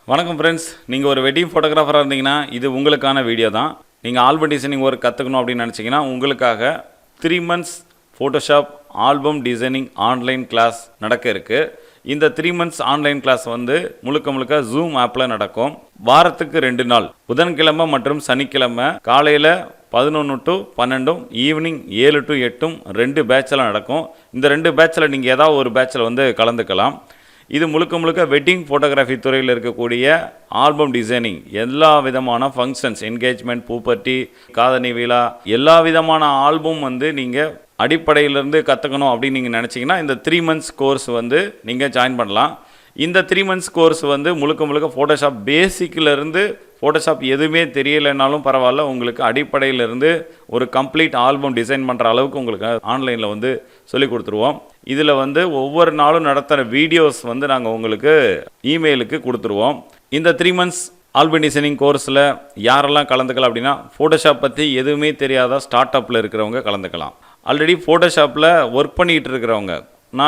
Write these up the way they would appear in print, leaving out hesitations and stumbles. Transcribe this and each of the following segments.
வணக்கம் ஃப்ரெண்ட்ஸ், நீங்கள் ஒரு வெட்டிங் ஃபோட்டோகிராஃபராக இருந்தீங்கன்னா இது உங்களுக்கான வீடியோ தான். நீங்கள் ஆல்பம் டிசைனிங் ஒர்க் கற்றுக்கணும் அப்படின்னு நினச்சிங்கன்னா உங்களுக்காக 3 months Photoshop album designing online class நடக்க இருக்குது. இந்த 3 months ஆன்லைன் கிளாஸ் வந்து முழுக்க ஜூம் ஆப்பில் நடக்கும். வாரத்துக்கு 2 நாள், புதன்கிழமை மற்றும் சனிக்கிழமை காலையில் 11 to 12, ஈவினிங் 7 to 8 2 பேட்சில் நடக்கும். இந்த 2 பேட்சில் நீங்கள் ஏதாவது ஒரு பேட்சில் வந்து கலந்துக்கலாம். இது முழுக்க வெட்டிங் ஃபோட்டோகிராஃபி துறையில் இருக்கக்கூடிய ஆல்பம் டிசைனிங், எல்லா விதமான ஃபங்க்ஷன்ஸ், என்கேஜ்மெண்ட், பூப்பர்ட்டி, காதணி விழா, எல்லா விதமான ஆல்பம் வந்து நீங்கள் அடிப்படையிலேருந்து கற்றுக்கணும் அப்படின்னு நீங்கள் நினச்சிங்கன்னா இந்த 3 months கோர்ஸ் வந்து நீங்கள் ஜாயின் பண்ணலாம். இந்த 3 months கோர்ஸ் வந்து முழுக்க ஃபோட்டோஷாப் பேசிக்கிலேருந்து ஃபோட்டோஷாப் எதுவுமே தெரியலைனாலும் பரவாயில்ல, உங்களுக்கு அடிப்படையிலேருந்து ஒரு கம்ப்ளீட் ஆல்பம் டிசைன் பண்ணுற அளவுக்கு உங்களுக்கு ஆன்லைனில் வந்து சொல்லி கொடுத்துருவோம். இதில் வந்து ஒவ்வொரு நாளும் நடத்துகிற வீடியோஸ் வந்து நாங்கள் உங்களுக்கு இமெயிலுக்கு கொடுத்துருவோம். இந்த 3 months ஆல்பம் டிசைனிங் கோர்ஸில் யாரெல்லாம் கலந்துக்கலாம் அப்படின்னா, ஃபோட்டோஷாப் பற்றி எதுவுமே தெரியாத ஸ்டார்ட் அப்பில் இருக்கிறவங்க கலந்துக்கலாம். ஆல்ரெடி ஃபோட்டோஷாப்பில் ஒர்க் பண்ணிகிட்டு இருக்கிறவங்க,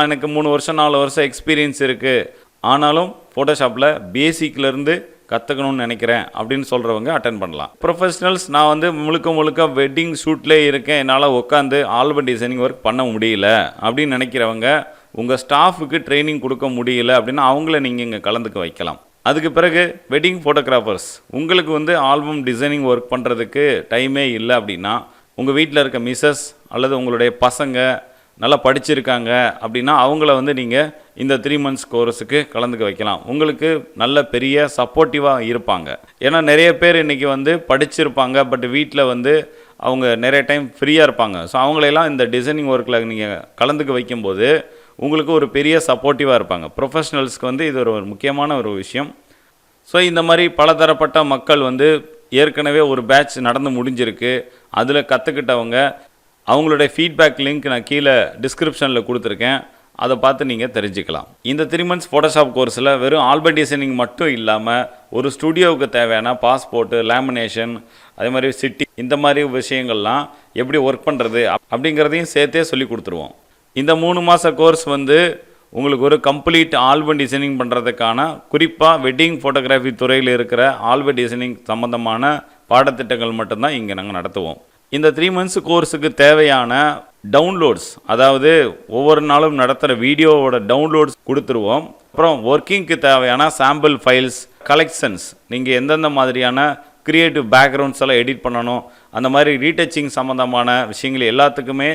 எனக்கு 3 வருஷம் 4 வருஷம் எக்ஸ்பீரியன்ஸ் இருக்குது, ஆனாலும் ஃபோட்டோஷாப்பில் பேசிக்லேருந்து கற்றுக்கணும்னு நினைக்கிறேன் அப்படின்னு சொல்கிறவங்க அட்டன் பண்ணலாம். ப்ரொஃபஷனல்ஸ், நான் வந்து முழுக்க வெட்டிங் ஷூட்லேயே இருக்கேன், என்னால் உட்காந்து ஆல்பம் டிசைனிங் ஒர்க் பண்ண முடியல அப்படின்னு நினைக்கிறவங்க, உங்கள் ஸ்டாஃபுக்கு ட்ரைனிங் கொடுக்க முடியல அப்படின்னா அவங்கள நீங்கள் இங்கே கலந்துக்க வைக்கலாம். அதுக்கு பிறகு வெட்டிங் ஃபோட்டோகிராஃபர்ஸ், உங்களுக்கு வந்து ஆல்பம் டிசைனிங் ஒர்க் பண்ணுறதுக்கு டைமே இல்லை அப்படின்னா, உங்கள் வீட்டில் இருக்க மிஸ்ஸஸ் அல்லது உங்களுடைய பசங்க நல்லா படிச்சிருக்காங்க அப்படின்னா அவங்கள வந்து நீங்கள் இந்த 3 months கோர்ஸுக்கு கலந்துக்க வைக்கலாம். உங்களுக்கு நல்ல பெரிய சப்போர்ட்டிவாக இருப்பாங்க. ஏன்னா நிறைய பேர் இன்றைக்கி வந்து படிச்சிருப்பாங்க, பட் வீட்டில் வந்து அவங்க நிறைய டைம் ஃப்ரீயாக இருப்பாங்க. ஸோ அவங்களெல்லாம் இந்த டிசைனிங் ஒர்க்கில் நீங்கள் கலந்துக்க வைக்கும்போது உங்களுக்கு ஒரு பெரிய சப்போர்ட்டிவாக இருப்பாங்க. ப்ரொஃபஷனல்ஸ்க்கு வந்து இது ஒரு முக்கியமான ஒரு விஷயம். ஸோ இந்த மாதிரி பலதரப்பட்ட மக்கள் வந்து ஏற்கனவே ஒரு பேட்ச் நடந்து முடிஞ்சிருக்கு, அதில் கற்றுக்கிட்டவங்க அவங்களுடைய ஃபீட்பேக் லிங்க் நான் கீழே டிஸ்கிரிப்ஷனில் கொடுத்துருக்கேன், அதை பார்த்து நீங்கள் தெரிஞ்சுக்கலாம். இந்த 3 months ஃபோட்டோஷாப் கோர்ஸில் வெறும் ஆல்பம் டிசைனிங் மட்டும் இல்லாமல் ஒரு ஸ்டுடியோவுக்கு தேவையான பாஸ்போர்ட்டு, லேமினேஷன், அதே மாதிரி சிட்டி, இந்த மாதிரி விஷயங்கள்லாம் எப்படி ஒர்க் பண்ணுறது அப்படிங்கிறதையும் சேர்த்தே சொல்லி கொடுத்துருவோம். இந்த 3 மாத கோர்ஸ் வந்து உங்களுக்கு ஒரு கம்ப்ளீட் ஆல்பம் டிசைனிங் பண்ணுறதுக்கான, குறிப்பாக வெட்டிங் ஃபோட்டோகிராஃபி துறையில் இருக்கிற ஆல்பம் டிசைனிங் சம்மந்தமான பாடத்திட்டங்கள் மட்டும்தான் இங்கே நாங்கள் நடத்துவோம். இந்த 3 months கோர்ஸுக்கு தேவையான டவுன்லோட்ஸ், அதாவது ஒவ்வொரு நாளும் நடத்துகிற வீடியோவோட டவுன்லோட்ஸ் கொடுத்துருவோம். அப்புறம் ஒர்க்கிங்க்கு தேவையான சாம்பிள் ஃபைல்ஸ், கலெக்ஷன்ஸ், நீங்கள் எந்தெந்த மாதிரியான க்ரியேட்டிவ் பேக்ரவுண்ட்ஸ் எல்லாம் எடிட் பண்ணணும், அந்த மாதிரி ரீடச்சிங் சம்மந்தமான விஷயங்கள் எல்லாத்துக்குமே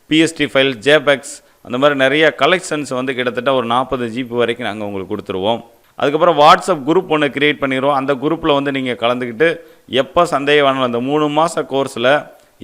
பிஎஸ்டி ஃபைல், ஜேபெக்ஸ், அந்த மாதிரி நிறைய கலெக்ஷன்ஸ் வந்து கிட்டத்தட்ட ஒரு 40 GB வரைக்கும் நாங்கள் உங்களுக்கு கொடுத்துருவோம். அதுக்கப்புறம் வாட்ஸ்அப் குரூப் ஒன்று க்ரியேட் பண்ணிடுவோம். அந்த குரூப்பில் வந்து நீங்கள் கலந்துக்கிட்டு எப்போ சந்தேகம் வேணாலும், அந்த 3 மாத கோர்ஸில்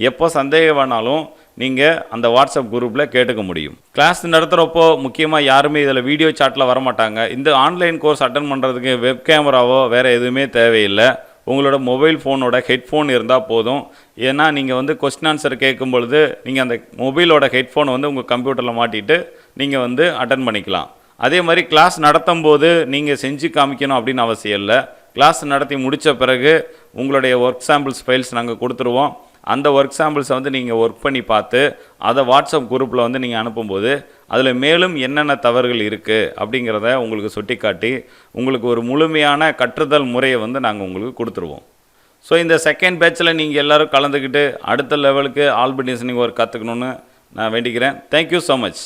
எப்போ சந்தேகம் வேணாலும் நீங்கள் அந்த வாட்ஸ்அப் குரூப்பில் கேட்டுக்க முடியும். கிளாஸ் நடத்துகிறப்போ முக்கியமாக யாருமே இதில் வீடியோ சாட்டில் வரமாட்டாங்க. இந்த ஆன்லைன் கோர்ஸ் அட்டன் பண்ணுறதுக்கு வெப் கேமராவோ வேறு எதுவுமே தேவையில்லை. உங்களோட மொபைல் ஃபோனோட ஹெட்ஃபோன் இருந்தால் போதும். ஏன்னா நீங்கள் வந்து கொஸ்டின் ஆன்சர் கேட்கும் பொழுது நீங்கள் அந்த மொபைலோட ஹெட்ஃபோனை வந்து உங்கள் கம்ப்யூட்டரில் மாட்டிட்டு நீங்கள் வந்து அட்டன் பண்ணிக்கலாம். அதே மாதிரி கிளாஸ் நடத்தும் போது நீங்கள் செஞ்சு காமிக்கணும் அப்படின்னு அவசியம் இல்லை. கிளாஸ் நடத்தி முடித்த பிறகு உங்களுடைய ஒர்க் சாம்பிள்ஸ் ஃபைல்ஸ் நாங்கள் கொடுத்துருவோம். அந்த ஒர்க் சாம்பிள்ஸை வந்து நீங்கள் ஒர்க் பண்ணி பார்த்து அதை வாட்ஸ்அப் குரூப்பில் வந்து நீங்கள் அனுப்பும்போது அதில் மேலும் என்னென்ன தவறுகள் இருக்குது அப்படிங்கிறத உங்களுக்கு சுட்டி உங்களுக்கு ஒரு முழுமையான கற்றுதல் முறையை வந்து நாங்கள் உங்களுக்கு கொடுத்துருவோம். ஸோ இந்த செகண்ட் பேட்சில் நீங்கள் எல்லோரும் கலந்துக்கிட்டு அடுத்த லெவலுக்கு ஆல்பம் டிசைனிங் ஒர்க் கற்றுக்கணுன்னு நான் வேண்டிக்கிறேன். Thank you so much.